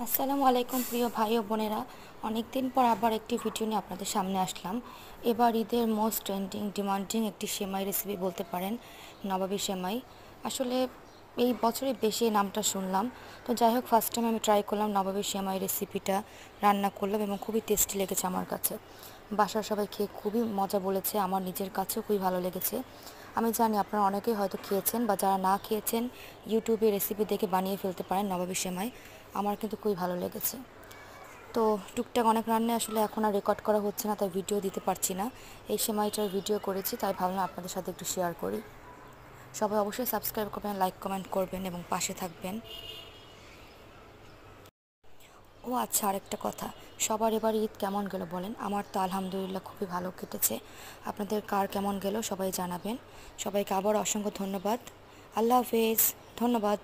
আসসালামু আলাইকুম প্রিয় ভাই ও বোনেরা। অনেক দিন পর আবার একটি ভিডিও নিয়ে আপনাদের সামনে আসলাম। এবার ঈদের মোস্ট ট্রেন্ডিং ডিমান্ডিং একটি সেমাই রেসিপি বলতে পারেন, নবাবী সেমাই। আসলে এই বছরে বেশি এই নামটা শুনলাম। তো যাই হোক, ফার্স্ট টাইম আমি ট্রাই করলাম নবাবী সেমাই রেসিপিটা, রান্না করলাম এবং খুবই টেস্টি লেগেছে আমার কাছে। বাসার সবাই খেয়ে খুবই মজা বলেছে, আমার নিজের কাছেও খুবই ভালো লেগেছে। আমি জানি আপনারা অনেকেই হয়তো খেয়েছেন, বা যারা না খেয়েছেন ইউটিউবে রেসিপি দেখে বানিয়ে ফেলতে পারেন নবাবী সেমাই। আমার কিন্তু খুবই ভালো লেগেছে। তো টুকটাক অনেক রান্না আসলে এখন আর রেকর্ড করা হচ্ছে না, তাই ভিডিও দিতে পারছি না। এই সেমাইটার ভিডিও করেছি, তাই ভাবলাম আপনাদের সাথে একটু শেয়ার করি। সবাই অবশ্যই সাবস্ক্রাইব করবেন, লাইক কমেন্ট করবেন এবং পাশে থাকবেন। ও আচ্ছা, আরেকটা কথা, সবার এবার ঈদ কেমন গেল বলেন? আমার তো আলহামদুলিল্লাহ খুবই ভালো কেটেছে। আপনাদের কার কেমন গেল সবাই জানাবেন। সবাইকে আবার অসংখ্য ধন্যবাদ। আল্লাহ হাফেজ। ধন্যবাদ।